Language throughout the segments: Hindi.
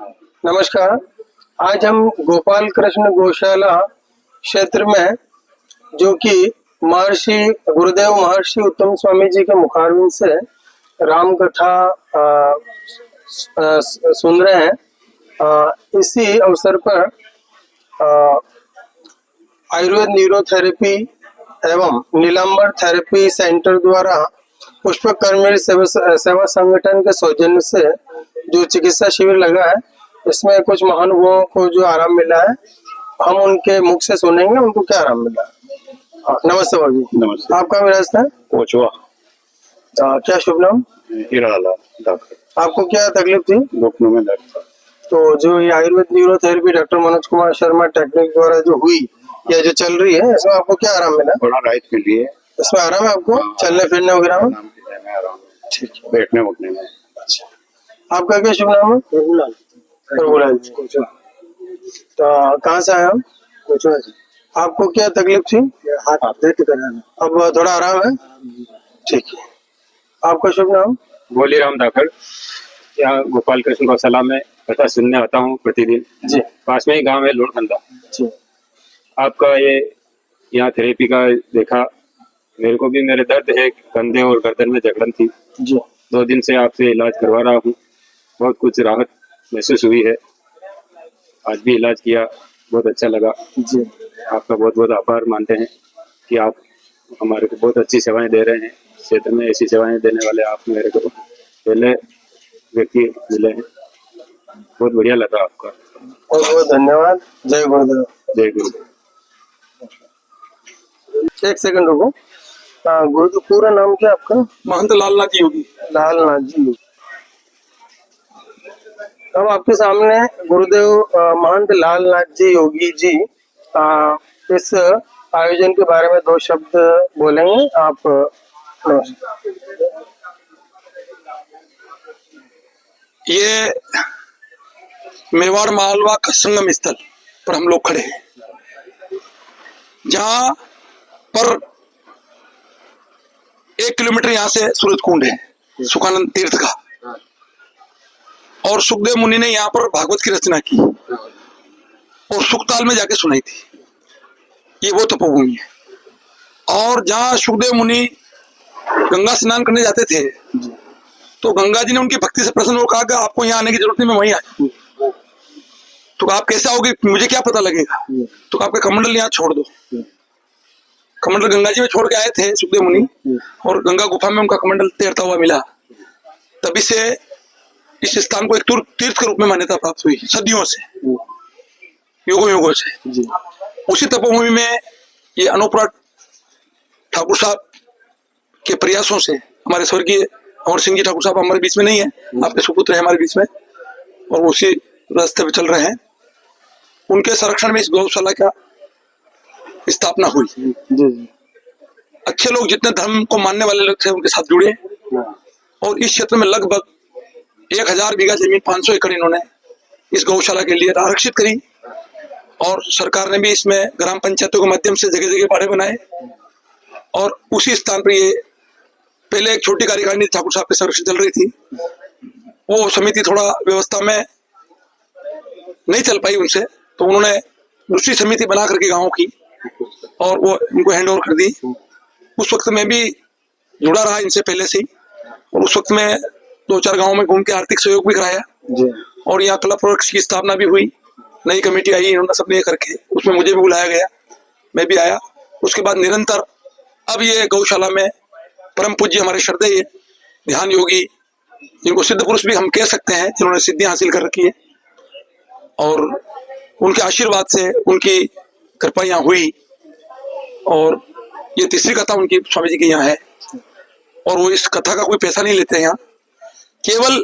नमस्कार। आज हम गोपाल कृष्ण गौशाला क्षेत्र में, जो कि महर्षि गुरुदेव महर्षि उत्तम स्वामी जी के मुखारविंद से राम कथा सुन रहे हैं। इसी अवसर पर आयुर्वेद न्यूरोथेरेपी एवं नीलांबर थेरेपी सेंटर द्वारा पुष्पक कर्मवीर सेवा संगठन के सौजन्य से जो चिकित्सा शिविर लगा है, इसमें कुछ महानुभावों को जो आराम मिला है, हम उनके मुख से सुनेंगे उनको क्या आराम मिला है। नमस्ते भाभी। नमस्ते। आपका भी रास्ता है कोचवा। क्या शुभ नाम? हीरालाल डॉक्टर। आपको क्या तकलीफ थी? घुटनों में दर्द था। तो जो ये Ayurveda neurotherapy doctor Manoj Kumar Sharma technique द्वारा जो हुई या जो चल रही है, इसमें आपको क्या आराम मिला? थोड़ा राइट के लिए इसमें आराम है आपको? चलने फिरने वगैरह में? आराम। ठीक है। बैठने उठने में। अच्छा, आपका क्या शुभ नाम है? प्रभुलाल। प्रभुलाल जी। तो कहाँ से आए हम? आपको क्या तकलीफ थी? हाथ दर्द कर रहा है। अब थोड़ा आराम है? ठीक है। आपका शुभ नाम? बोलीराम धाकड़। यहाँ गोपाल कृष्ण गौशाला में कथा सुनने आता हूँ प्रतिदिन जी। पास में ही गांव है लोड़खंडा जी। आपका ये यहाँ थेरेपी का देखा, मेरे को भी मेरे दर्द है, कंधे और गर्दन में जकड़न थी जी। 2 दिन से आपसे इलाज करवा रहा हूँ, बहुत कुछ राहत महसूस हुई है। आज भी इलाज किया, बहुत अच्छा लगा जी। आपका बहुत बहुत आभार मानते हैं कि आप हमारे को बहुत अच्छी सेवाएं दे रहे हैं। क्षेत्र में ऐसी सेवाएं देने वाले आप मेरे को पहले व्यक्ति मिले हैं, बहुत बढ़िया लगा आपका। बहुत बहुत धन्यवाद। जय गुरुदेव। जय गुरुदेव। एक सेकंड रुको। गुरु पूरा नाम क्या आपका? महंत लालनाथ जी होगी। लालनाथ जी। अब आपके सामने गुरुदेव महंत लालनाथ जी योगी जी इस आयोजन के बारे में 2 शब्द बोलेंगे। आप ये मेवाड़ मालवा का संगम स्थल पर हम लोग खड़े हैं, जहाँ पर 1 किलोमीटर यहाँ से सूरज कुंड है, सुखानंद तीर्थ का। और सुखदेव मुनि ने यहाँ पर भागवत की रचना की और सुखताल में जाके सुनाई थी। ये वो तपोभूमि है। और जहाँ सुखदेव मुनि गंगा स्नान करने जाते थे, तो गंगा जी ने उनकी भक्ति से प्रसन्न होकर कहा कि आपको यहाँ आने की जरूरत नहीं, मैं वहीं आया। तो आप कैसे आओगे, मुझे क्या पता लगेगा? तो आपका कमंडल यहाँ छोड़ दो। कमंडल गंगा जी में छोड़ के आए थे सुखदेव मुनि, और गंगा गुफा में उनका कमंडल तैरता हुआ मिला। तभी से इस स्थान को एक तीर्थ के रूप में मान्यता प्राप्त हुई, सदियों से, युगों से। उसी तपोभूमि में ये अनोपरा ठाकुर साहब के प्रयासों से हमारे स्वर्गीय अमर सिंह जी ठाकुर साहब हमारे बीच में नहीं है, आपके सुपुत्र है हमारे बीच में, और उसी रास्ते पे चल रहे हैं। उनके संरक्षण में इस गौशाला का स्थापना हुई। अच्छे लोग, जितने धर्म को मानने वाले लोग थे, उनके साथ जुड़े। और इस क्षेत्र में लगभग 1000 बीघा जमीन, 500 एकड़ इन्होंने इस गौशाला के लिए आरक्षित करी। और सरकार ने भी इसमें ग्राम पंचायतों के माध्यम से जगह जगह बाड़े बनाए। और उसी स्थान पर ये पहले एक छोटी कार्यकारिणी ठाकुर साहब के संरक्षण चल रही थी, वो समिति थोड़ा व्यवस्था में नहीं चल पाई उनसे, तो उन्होंने दूसरी समिति बना करके गाँव की और वो इनको हैंड ओवर कर दी। उस वक्त में भी जुड़ा रहा इनसे पहले से ही, और उस वक्त में 2-4 गाँव में घूम के आर्थिक सहयोग भी कराया। और यहाँ क्लब वर्क्स की स्थापना भी हुई, नई कमेटी आई, इन्होंने सबने ये करके, उसमें मुझे भी बुलाया गया, मैं भी आया। उसके बाद निरंतर अब ये गौशाला में परम पूज्य हमारे श्रद्धेय ध्यान योगी, जिनको सिद्ध पुरुष भी हम कह सकते हैं, जिन्होंने सिद्धियां हासिल कर रखी है, और उनके आशीर्वाद से उनकी कृपा यहाँ हुई। और ये तीसरी कथा उनकी स्वामी जी की यहाँ है, और वो इस कथा का कोई पैसा नहीं लेते हैं। यहाँ केवल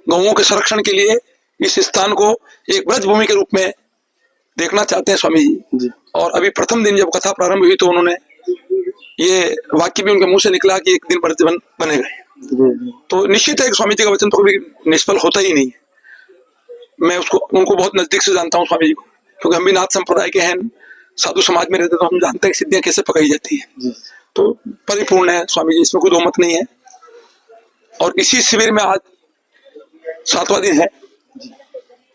गौओं के संरक्षण के लिए इस स्थान को एक ब्रज भूमि के रूप में देखना चाहते हैं स्वामी जी। और अभी प्रथम दिन जब कथा प्रारंभ हुई, तो उन्होंने ये वाक्य भी उनके मुंह से निकला कि एक दिन ब्रज बनेगा। तो निश्चित है कि स्वामी जी का वचन तो कभी निष्फल होता ही नहीं है। मैं उनको बहुत नजदीक से जानता हूँ स्वामी जी को, क्योंकि हम भी नाथ संप्रदाय के हैं, साधु समाज में रहते, तो हम जानते हैं सिद्धियां कैसे पकाई जाती है। तो परिपूर्ण है स्वामी जी, इसमें कोई दो मत नहीं है। और इसी शिविर में आज 7वां दिन है,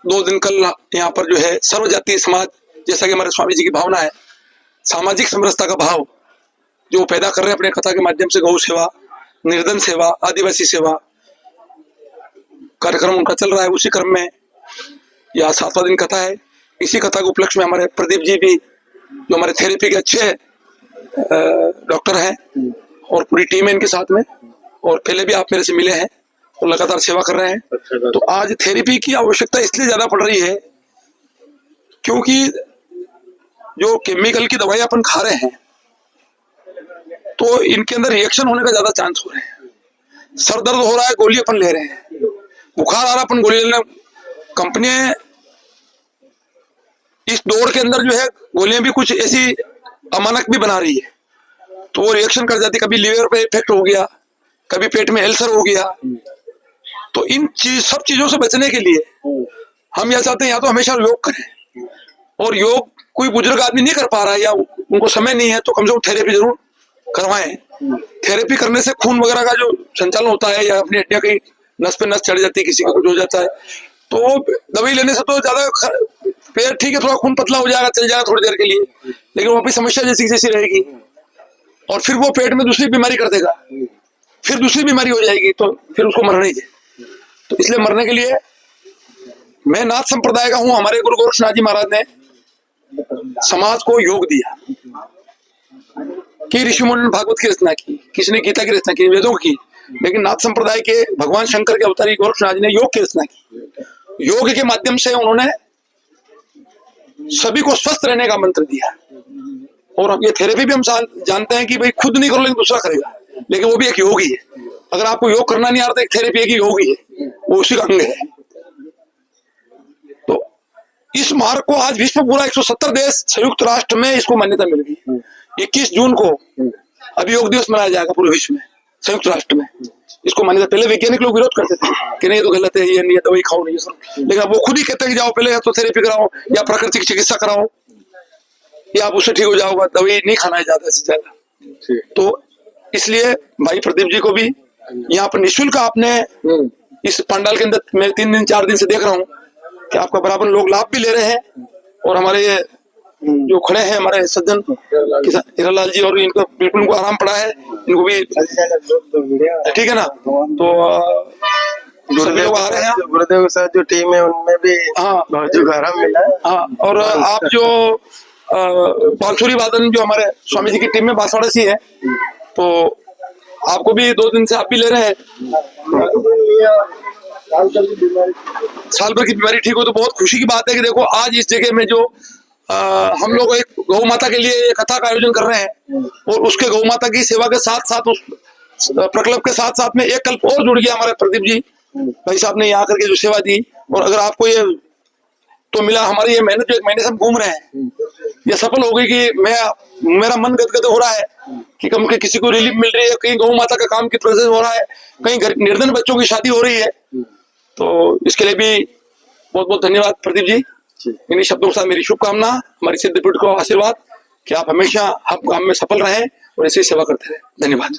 2 दिन कल यहाँ पर जो है सर्वजातीय समाज, जैसा कि हमारे स्वामी जी की भावना है, सामाजिक समरसता का भाव जो पैदा कर रहे हैं अपने कथा के माध्यम से, गौ सेवा, निर्धन सेवा, आदिवासी सेवा कार्यक्रम उनका चल रहा है। उसी क्रम में यह 7वां दिन कथा है। इसी कथा के उपलक्ष्य में हमारे प्रदीप जी भी, जो हमारे थेरेपी के अच्छे डॉक्टर हैं और पूरी टीम है इनके साथ में, और पहले भी आप मेरे से मिले हैं और लगातार सेवा कर रहे हैं। तो आज थेरेपी की आवश्यकता इसलिए ज्यादा पड़ रही है क्योंकि जो केमिकल की दवाई अपन खा रहे हैं तो इनके अंदर रिएक्शन होने का ज्यादा चांस हो रहे हैं। सर दर्द हो रहा है, गोली अपन ले रहे हैं, बुखार आ रहा है, अपन गोली लेना। कंपनियां इस दौड़ के अंदर जो है गोलियां भी कुछ ऐसी अमानक भी बना रही है, तो वो रिएक्शन कर जाती है। कभी लीवर पे इफेक्ट हो गया, कभी पेट में अल्सर हो गया। तो इन सब चीजों से बचने के लिए हम यह चाहते हैं या तो हमेशा योग करें, और योग कोई बुजुर्ग आदमी नहीं कर पा रहा है या उनको समय नहीं है तो कम से कम थेरेपी जरूर करवाएं। थेरेपी करने से खून वगैरह का जो संचालन होता है, या अपनी हड्डियां कहीं नस पे नस चढ़ जाती है, किसी का कुछ हो जाता है, तो दवाई लेने से तो ज्यादा पैर ठीक है, थोड़ा खून पतला हो जाएगा, चल जाएगा थोड़ी देर के लिए, लेकिन वहां पर समस्या जैसी जैसी रहेगी और फिर वो पेट में दूसरी बीमारी कर देगा, फिर दूसरी बीमारी हो जाएगी, तो फिर उसको मरना ही है। तो इसलिए मरने के लिए मैं नाथ संप्रदाय का हूं। हमारे गुरु गोरक्षनाथ जी महाराज ने समाज को योग दिया कि ऋषि मुनि ने भागवत की रचना की, किसी ने गीता की रचना की, वेदों की, लेकिन नाथ संप्रदाय के भगवान शंकर के अवतारी गोरक्षनाथ जी ने योग की रचना की। योग के माध्यम से उन्होंने सभी को स्वस्थ रहने का मंत्र दिया। और अब ये थेरेपी भी हम जानते हैं कि भाई खुद नहीं करो लेकिन दूसरा करेगा, लेकिन वो भी एक योग ही है। अगर आपको योग करना नहीं आ रहा तो एक थेरेपी एक योग ही है, वो उसी का अंग है। तो इस मार्ग को आज विश्व पूरा 170 देश, संयुक्त राष्ट्र में इसको मान्यता मिल गई। 21 जून को अभी योग दिवस मनाया जाएगा पूरे विश्व में, संयुक्त राष्ट्र में इसको मान्यता। पहले वैज्ञानिक लोग विरोध करते थे कि नहीं, ये तो गलत है, ये नहीं, दवाई खाओ नहीं, लेकिन अब वो खुद ही कहते हैं कि जाओ पहले या तो थेरेपी कराओ या प्राकृतिक चिकित्सा कराओ, या आप उससे ठीक हो जाओगा, दवाई नहीं खाना है ज्यादा से ज्यादा। तो इसलिए भाई प्रदीप जी को भी यहाँ पर निःशुल्क आपने इस पंडाल के अंदर, मैं 3 दिन 4 दिन से देख रहा हूँ कि आपका बराबर लोग लाभ भी ले रहे हैं। और हमारे ये जो खड़े हैं हमारे सज्जन हीरालाल जी, और इनको बिल्कुल उनको आराम पड़ा है, इनको भी ठीक है ना। तो गुरुदेव आ रहे हैं, गुरुदेव के साथ जो टीम है उनमें भी बहुत जो आराम मिला है। हाँ, और आप जो बांसुरी वादन जो हमारे स्वामी जी की टीम में बांसवाड़ा सी है, तो आपको भी 2 दिन से आप भी ले रहे हैं। साल भर की बीमारी ठीक हो तो बहुत खुशी की बात है कि देखो आज इस जगह में जो हम लोग एक गौ माता के लिए कथा का आयोजन कर रहे हैं, और उसके गौ माता की सेवा के साथ साथ उस प्रकल्प के साथ साथ में एक कल्प और जुड़ गया। हमारे प्रदीप जी भाई साहब ने यहाँ करके जो सेवा दी, और अगर आपको ये तो मिला, हमारी ये मेहनत जो 1 महीने से हम घूम रहे हैं ये सफल हो गई कि मेरा मन गदगद हो रहा है कि कम के किसी को रिलीफ मिल रही है, कहीं गौ माता का काम की तरह से हो रहा है, कहीं निर्धन बच्चों की शादी हो रही है। तो इसके लिए भी बहुत बहुत धन्यवाद प्रदीप जी। इन्हीं शब्दों के साथ मेरी शुभकामना, हमारी सिद्धपीठ को आशीर्वाद कि आप हमेशा हम काम में सफल रहें और ऐसी सेवा करते रहें। धन्यवाद।